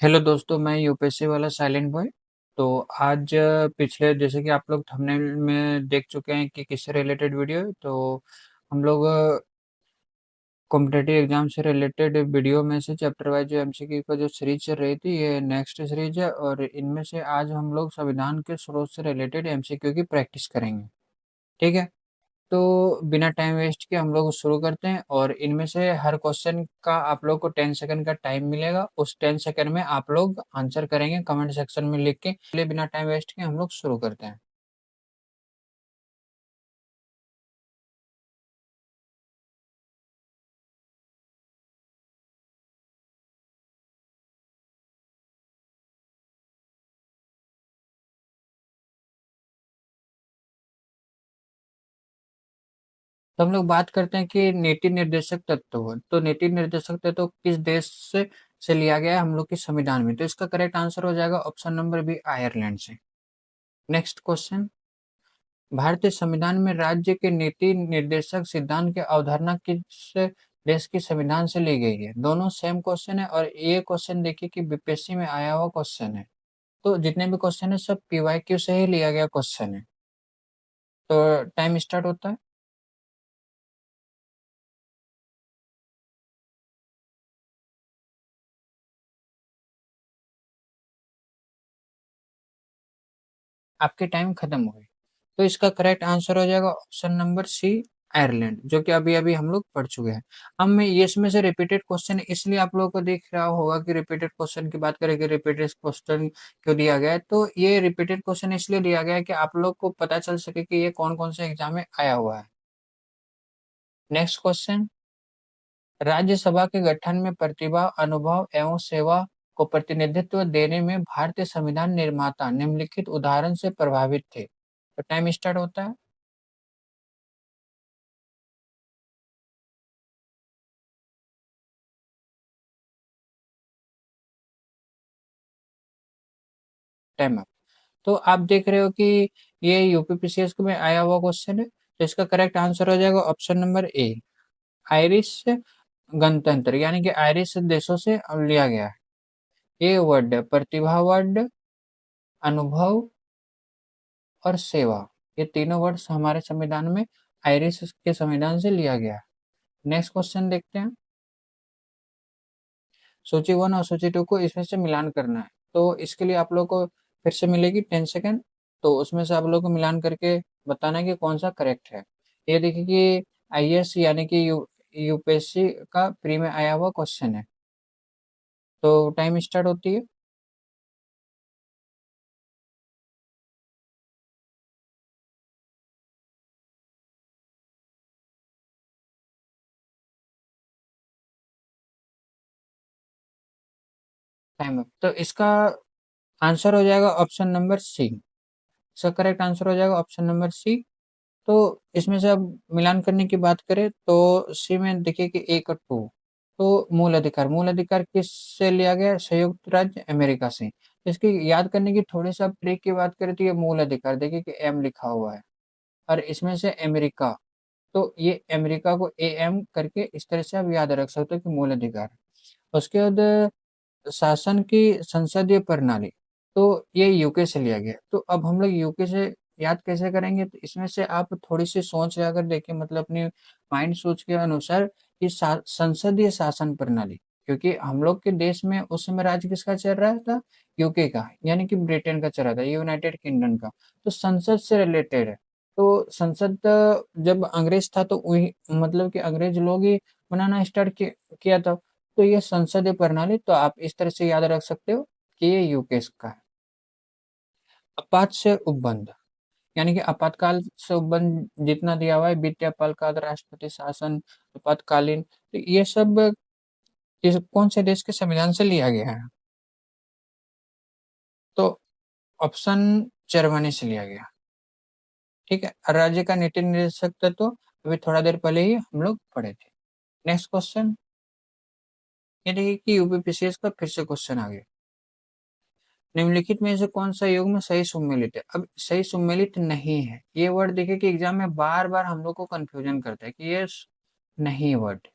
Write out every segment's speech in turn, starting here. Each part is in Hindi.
हेलो दोस्तों, मैं यूपीएससी वाला साइलेंट बॉय। तो आज पिछले जैसे कि आप लोग थंबनेल में देख चुके हैं कि किससे रिलेटेड वीडियो है। तो हम लोग कॉम्पिटेटिव एग्जाम से रिलेटेड वीडियो में से चैप्टर वाइज जो एमसीक्यू का जो सीरीज चल रही थी, ये नेक्स्ट सीरीज है। और इनमें से आज हम लोग संविधान के स्रोत से रिलेटेड एमसीक्यू की प्रैक्टिस करेंगे। ठीक है। तो बिना टाइम वेस्ट के हम लोग शुरू करते हैं, और इनमें से हर क्वेश्चन का आप लोग को 10 सेकंड का टाइम मिलेगा। उस 10 सेकंड में आप लोग आंसर करेंगे कमेंट सेक्शन में लिख के। चलिए बिना टाइम वेस्ट के हम लोग शुरू करते हैं। तो हम लोग बात करते हैं कि नीति निर्देशक तत्व। तो नीति निर्देशक तत्व किस देश से लिया गया है हम लोग के संविधान में? तो इसका करेक्ट आंसर हो जाएगा ऑप्शन नंबर बी, आयरलैंड से। Next question. भारतीय संविधान में राज्य के नीति निर्देशक सिद्धांत की अवधारणा किस देश के संविधान से ली गई है? दोनों सेम क्वेश्चन है, और ये क्वेश्चन देखिए कि बीपीएससी में आया हुआ क्वेश्चन है। तो जितने भी क्वेश्चन है सब पीवाईक्यू से ही लिया गया क्वेश्चन है। तो टाइम स्टार्ट होता है। आपके टाइम खत्म हो गए। तो इसका करेक्ट आंसर हो जाएगा ऑप्शन नंबर सी, आयरलैंड, जो कि अभी अभी हम लोग पढ़ चुके हैं। अब मैं ये इसमें से रिपीटेड क्वेश्चन इसलिए आप लोगों को दिख रहा होगा कि रिपीटेड क्वेश्चन की बात करें कि रिपीटेड क्वेश्चन क्यों दिया गया है। तो ये रिपीटेड क्वेश्चन इसलिए दिया गया है कि आप लोग को पता चल सके कि ये कौन कौन से एग्जाम में आया हुआ है। Next question. राज्यसभा के गठन में प्रतिभा, अनुभव एवं सेवा को प्रतिनिधित्व देने में भारतीय संविधान निर्माता निम्नलिखित उदाहरण से प्रभावित थे। तो टाइम स्टार्ट होता है। Time up. तो आप देख रहे हो कि ये यूपीपीसीएस में आया हुआ क्वेश्चन है। तो इसका करेक्ट आंसर हो जाएगा ऑप्शन नंबर ए, आयरिश गणतंत्र, यानी कि आयरिश देशों से लिया गया है। ये वर्ड प्रतिभा वर्ड, अनुभव और सेवा, ये तीनों वर्ड्स हमारे संविधान में आयरिश के संविधान से लिया गया है। नेक्स्ट क्वेश्चन देखते हैं। सूची वन और सूची टू को इसमें से मिलान करना है। तो इसके लिए आप लोग को फिर से मिलेगी 10 सेकेंड। तो उसमें से आप लोग को मिलान करके बताना है कि कौन सा करेक्ट है। ये देखिए कि आईएएस यानी कि यूपीएससी का प्री में आया हुआ क्वेश्चन है। तो टाइम स्टार्ट होती है। Time up. तो इसका आंसर हो जाएगा ऑप्शन नंबर सी। इसका करेक्ट आंसर हो जाएगा ऑप्शन नंबर सी। तो इसमें से अब मिलान करने की बात करें तो सी में देखिए कि एक और टू। तो मूल अधिकार किस से लिया गया है? संयुक्त राज्य अमेरिका से। इसकी याद करने की थोड़ी सा ट्रिक की बात करें तो ये मूल अधिकार देखिए कि एम लिखा हुआ है, और इसमें से अमेरिका। तो ये अमेरिका को ए एम करके इस तरह से आप याद रख सकते हो कि मूल अधिकार। उसके बाद शासन की संसदीय प्रणाली। तो ये यूके से लिया गया। तो अब हम लोग यूके से याद कैसे करेंगे? तो इसमें से आप थोड़ी सी सोच अगर देखें, मतलब अपनी माइंड सोच के अनुसार कि संसदीय शासन प्रणाली, क्योंकि हम लोग के देश में उस समय राज्य किसका चल रहा था? यूके का, यानी कि ब्रिटेन का चल रहा था, यूनाइटेड किंगडम का। तो संसद से रिलेटेड है। तो संसद जब अंग्रेज था तो वही, मतलब कि अंग्रेज लोग ही बनाना स्टार्ट किया था। तो ये संसदीय प्रणाली, तो आप इस तरह से याद रख सकते हो कि ये यूके का है। आपात से उपबंध, यानी कि आपातकाल से उपबंध जितना दिया हुआ है, वित्तीय आपातकाल, राष्ट्रपति शासन, आपातकालीन, तो ये सब कौन से देश के संविधान से लिया गया है? तो ऑप्शन जर्मनी से लिया गया। ठीक है। और राज्य का नीति निर्देशक तो अभी थोड़ा देर पहले ही हम लोग पढ़े थे। Next question. ये देखिए कि यूपीपीसीएस का फिर से क्वेश्चन आ गया। निम्नलिखित में से कौन सा युग्म सही सुमेलित है? अब सही सुमेलित नहीं है, ये वर्ड देखिए कि एग्जाम में बार बार हम लोग को कंफ्यूजन करता है कि ये नहीं वर्ड,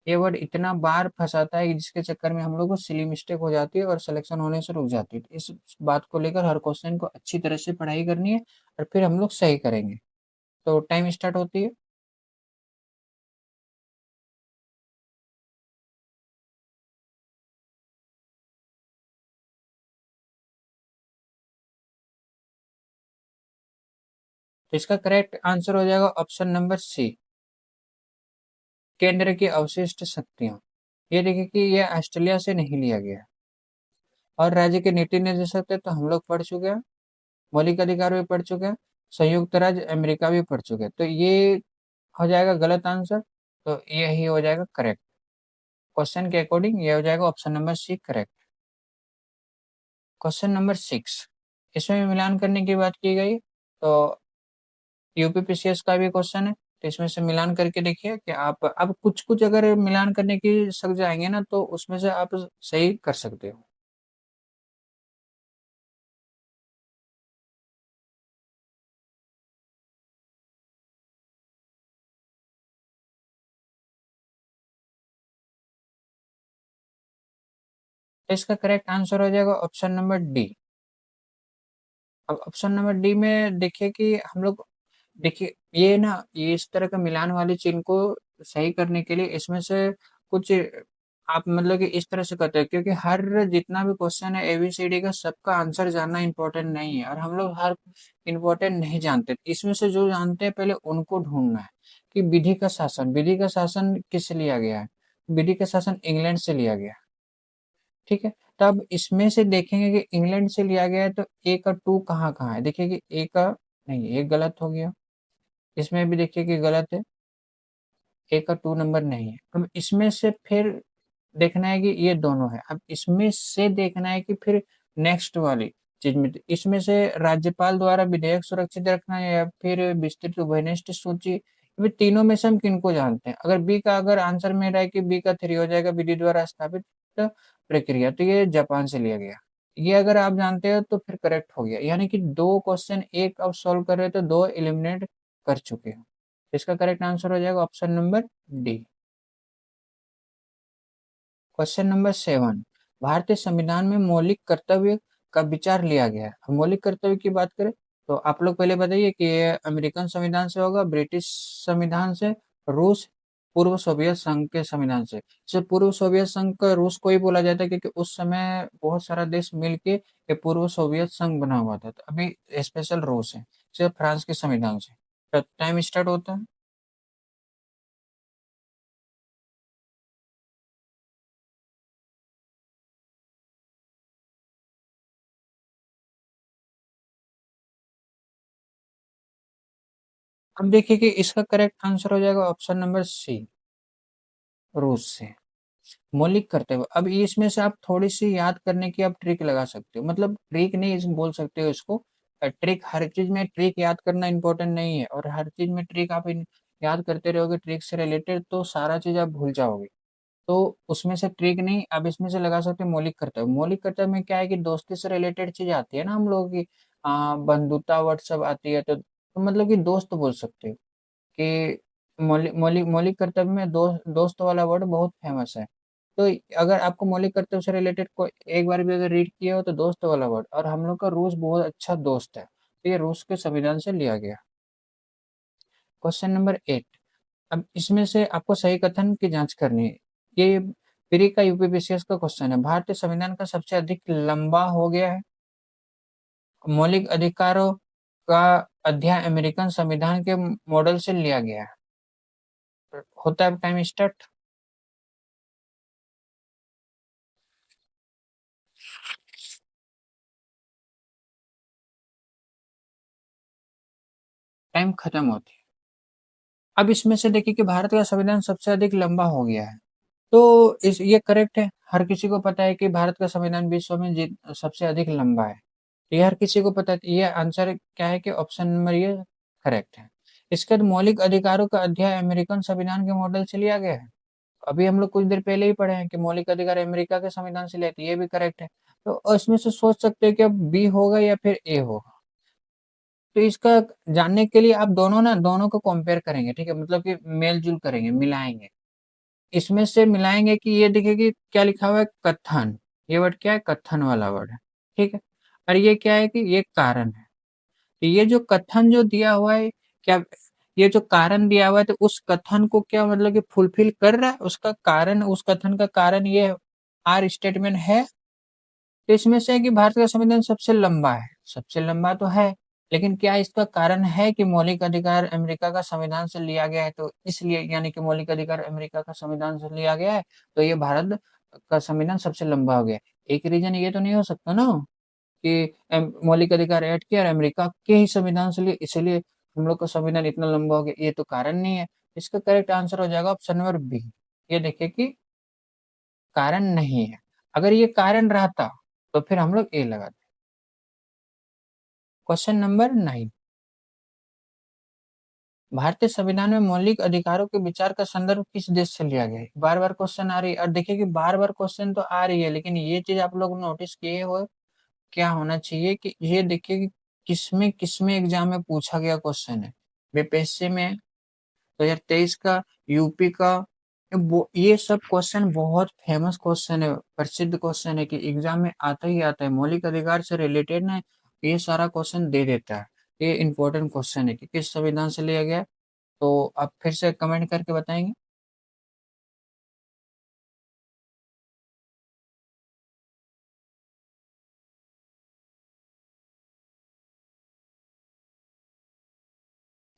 ये वर्ड इतना बार फंसाता है कि जिसके चक्कर में हम लोग को सिली मिस्टेक हो जाती है और सिलेक्शन होने से रुक जाती है। तो इस बात को लेकर हर क्वेश्चन को अच्छी तरह से पढ़ाई करनी है और फिर हम लोग सही करेंगे। तो टाइम स्टार्ट होती है। तो इसका करेक्ट आंसर हो जाएगा ऑप्शन नंबर सी, केंद्र की अवशिष्ट शक्तियां। ये देखिए कि ये ऑस्ट्रेलिया से नहीं लिया गया। और राज्य के नीति निर्देशक थे तो हम लोग पढ़ चुके हैं, मौलिक अधिकार भी पढ़ चुके हैं, संयुक्त राज्य अमेरिका भी पढ़ चुके हैं। तो ये हो जाएगा गलत आंसर, तो यही हो जाएगा करेक्ट। क्वेश्चन के अकॉर्डिंग ये हो जाएगा option number C correct. Question number 6, इसमें भी मिलान करने की बात की गई। तो यूपीपीसीएस का भी क्वेश्चन है, तो इसमें से मिलान करके देखिए कि आप अब कुछ कुछ अगर मिलान करने की सक जाएंगे ना तो उसमें से आप सही कर सकते हो। तो इसका करेक्ट आंसर हो जाएगा ऑप्शन नंबर डी। अब ऑप्शन नंबर डी में देखिए कि हम लोग, देखिए ये ना, ये इस तरह का मिलान वाली चीज को सही करने के लिए इसमें से कुछ आप मतलब कि इस तरह से करते हैं, क्योंकि हर जितना भी क्वेश्चन है एबीसीडी का सबका आंसर जानना इंपॉर्टेंट नहीं है और हम लोग हर इंपॉर्टेंट नहीं जानते। इसमें से जो जानते हैं पहले उनको ढूंढना है कि विधि का शासन किस लिया गया है। विधि का शासन इंग्लैंड से लिया गया है। ठीक है। तब इसमें से देखेंगे कि इंग्लैंड से लिया गया है तो ए का टू कहाँ कहाँ है। देखिए कि ए का नहीं, एक गलत हो गया। इसमें भी देखिए कि गलत है, ए का टू नंबर नहीं है। अब इसमें से फिर देखना है कि ये दोनों है। अब इसमें से देखना है कि फिर नेक्स्ट वाली चीज में इसमें से राज्यपाल द्वारा विधेयक सुरक्षित रखना है या फिर विस्तृत उभयनिष्ठ सूची, ये तीनों में से हम किनको जानते हैं। अगर बी का अगर आंसर में रहा है कि बी का थ्री हो जाएगा विधि द्वारा स्थापित प्रक्रिया, तो ये जापान से लिया गया। ये अगर आप जानते हो तो फिर करेक्ट हो गया, यानी कि दो क्वेश्चन एक अब सॉल्व कर रहे हो तो दो एलिमिनेट कर चुके हो। इसका करेक्ट आंसर हो जाएगा option number D. Question number 7, भारतीय संविधान में मौलिक कर्तव्य का विचार लिया गया है। अब मौलिक कर्तव्य की बात करें तो आप लोग पहले बताइए कि ये अमेरिकन संविधान से होगा, ब्रिटिश संविधान से, रूस, पूर्व सोवियत संघ के संविधान से। जैसे पूर्व सोवियत संघ का रूस को ही बोला जाता है क्योंकि उस समय बहुत सारा देश मिलके ये पूर्व सोवियत संघ बना हुआ था। तो अभी स्पेशल रूस है, जैसे फ्रांस के संविधान से। तो टाइम स्टार्ट होता है। अब देखिए कि इसका करेक्ट आंसर हो जाएगा ऑप्शन नंबर सी, रूस से। मौलिक करते हुए अब इसमें से आप थोड़ी सी याद करने की आप ट्रिक लगा सकते हो, मतलब ट्रिक नहीं बोल सकते हो इसको। ट्रिक, हर चीज में ट्रिक याद करना इंपॉर्टेंट नहीं है और हर चीज में ट्रिक आप याद करते रहोगे ट्रिक से रिलेटेड तो सारा चीज आप भूल जाओगे। तो उसमें से ट्रिक नहीं, आप इसमें से लगा सकते हो मौलिक कर्तव्य। मौलिक कर्तव्य में क्या है कि दोस्ती से रिलेटेड चीज आती है ना हम लोगों की, बंधुता वर्ड सब आती है तो मतलब कि दोस्त बोल सकते हो कि मौलिक मौलिक मौलिक कर्तव्य में दोस्त वाला वर्ड बहुत फेमस है। तो अगर आपको मौलिक कर्तव्य से रिलेटेड कोई एक बार भी अगर रीड किया हो तो दोस्त वाला वर्ड, और हम लोग का रूस बहुत अच्छा दोस्त है तो ये रूस के संविधान से लिया गया। क्वेश्चन नंबर 8, अब इसमें से आपको सही कथन की जांच करनी है। ये प्री का यूपीपीसीएस का क्वेश्चन है। भारतीय संविधान का सबसे अधिक लंबा हो गया है। मौलिक अधिकारों का अध्याय अमेरिकन संविधान के मॉडल से लिया गया है। होता है टाइम स्टार्ट। टाइम खत्म होती है। अब इसमें से देखिए कि भारत का संविधान सबसे अधिक लंबा हो गया है। तो इस ये करेक्ट है। हर किसी को पता है कि भारत का संविधान विश्व में सबसे अधिक लंबा है। ये हर किसी को पता है। ये आंसर क्या है कि ऑप्शन नंबर ये करेक्ट है। इसके बाद मौलिक अधिकारों का अध्याय अमेरिकन संविधान के मॉडल से लिया गया है। अभी हम लोग कुछ देर पहले ही पढ़े हैं कि मौलिक अधिकार अमेरिका के संविधान से लिया, तो ये भी करेक्ट है। तो इसमें से सोच सकते हैं कि अब बी होगा या फिर ए होगा। तो इसका जानने के लिए आप दोनों को कंपेयर करेंगे, ठीक है, मतलब कि मेल जुल करेंगे, मिलाएंगे। इसमें से मिलाएंगे कि ये देखिए कि क्या लिखा हुआ है, कथन। ये वर्ड क्या है, कथन वाला वर्ड है, ठीक है। और ये क्या है कि ये कारण है। तो ये जो कथन जो दिया हुआ है, क्या ये जो कारण दिया हुआ है, तो उस कथन को क्या मतलब कि फुलफिल कर रहा है, उसका कारण, उस कथन का कारण ये आर स्टेटमेंट है। तो इसमें से है कि भारत का संविधान सबसे लंबा है, सबसे लंबा तो है, लेकिन क्या इसका कारण है कि मौलिक अधिकार अमेरिका का संविधान से लिया गया है, तो इसलिए यानी कि मौलिक अधिकार अमेरिका का संविधान से लिया गया है, तो ये भारत का संविधान सबसे लंबा हो गया। एक रीजन ये तो नहीं हो सकता ना कि मौलिक अधिकार ऐड किया और अमेरिका के ही संविधान से लिए, इसलिए हम लोग का संविधान इतना लंबा हो गया, ये तो कारण नहीं है। इसका करेक्ट आंसर हो जाएगा ऑप्शन नंबर बी। ये देखिए कि कारण नहीं है। अगर ये कारण रहता तो फिर हम लोग ए लगाते। क्वेश्चन नंबर 9, भारतीय संविधान में मौलिक अधिकारों के विचार का संदर्भ किस देश से लिया गया है? बार बार क्वेश्चन आ रही है, और देखिए कि बार बार क्वेश्चन तो आ रही है, लेकिन ये चीज आप लोग नोटिस किए हो, क्या होना चाहिए कि ये देखिए कि किसमें किसमें एग्जाम में पूछा गया क्वेश्चन है। बीपीएससी में 2023 का, यूपी का, ये सब क्वेश्चन बहुत फेमस क्वेश्चन है, प्रसिद्ध क्वेश्चन है कि एग्जाम में आता ही आता है, मौलिक अधिकार से रिलेटेड ना, ये सारा क्वेश्चन दे देता है। ये इंपॉर्टेंट क्वेश्चन है कि किस संविधान से लिया गया है। तो आप फिर से कमेंट करके बताएंगे।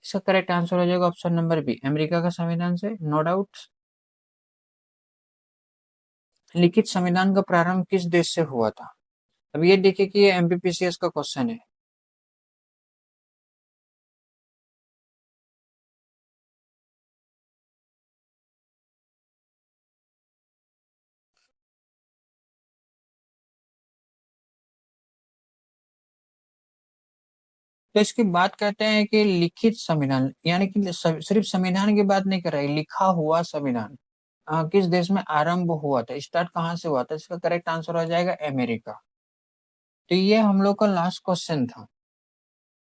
इसका करेक्ट आंसर हो जाएगा ऑप्शन नंबर बी, अमेरिका का संविधान से, नो डाउट। लिखित संविधान का प्रारंभ किस देश से हुआ था? अब ये देखिए कि ये एमपीपीसीएस का क्वेश्चन है। तो इसकी बात करते हैं कि लिखित संविधान, यानी कि सिर्फ संविधान की बात नहीं कर रहे, लिखा हुआ संविधान किस देश में आरंभ हुआ था, स्टार्ट कहाँ से हुआ था? इसका करेक्ट आंसर हो जाएगा अमेरिका। तो ये हम लोग का लास्ट क्वेश्चन था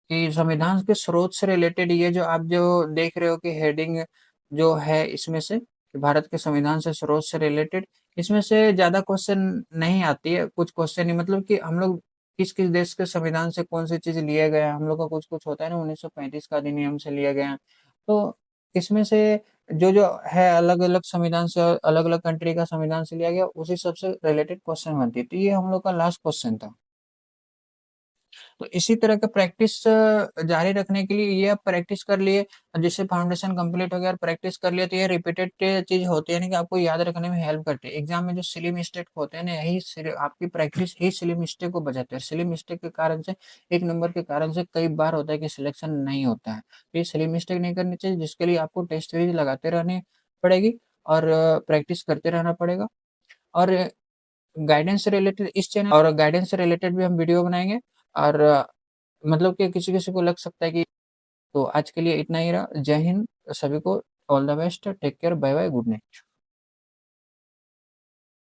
कि संविधान के स्रोत से रिलेटेड, ये जो आप जो देख रहे हो कि हेडिंग जो है इसमें से कि भारत के संविधान से स्रोत से रिलेटेड, इसमें से ज्यादा क्वेश्चन नहीं आती है, कुछ क्वेश्चन ही, मतलब कि हम लोग किस किस देश के संविधान से कौन सी चीज लिए गए हैं, हम लोग का कुछ कुछ होता है ना, 1935 का अधिनियम से लिए गए हैं। तो इसमें से जो जो है अलग अलग संविधान से, अलग अलग कंट्री का संविधान से लिया गया, उसी सबसे रिलेटेड क्वेश्चन बनती है। तो ये हम लोग का लास्ट क्वेश्चन था। तो इसी तरह का प्रैक्टिस जारी रखने के लिए ये आप प्रैक्टिस कर लिए, जिससे फाउंडेशन कंप्लीट हो गया और प्रैक्टिस कर लिया, तो ये रिपीटेड चीज होती है ना कि आपको याद रखने में हेल्प करती है। एग्जाम में जो सिली मिस्टेक होते हैं ना, यही आपकी प्रैक्टिस ही सिली मिस्टेक को बचाते हैं। सिली मिस्टेक के कारण से, एक नंबर के कारण से कई बार होता है कि सिलेक्शन नहीं होता है। तो ये सिली मिस्टेक नहीं करनी चाहिए, जिसके लिए आपको टेस्ट सीरीज लगाते रहनी पड़ेगी और प्रैक्टिस करते रहना पड़ेगा। और गाइडेंस से रिलेटेड इस चैनल और गाइडेंस से रिलेटेड भी हम वीडियो बनाएंगे। और मतलब कि किसी किसी को लग सकता है कि, तो आज के लिए इतना ही रहा। जय हिंद सभी को, all the best, take care, bye bye, good night.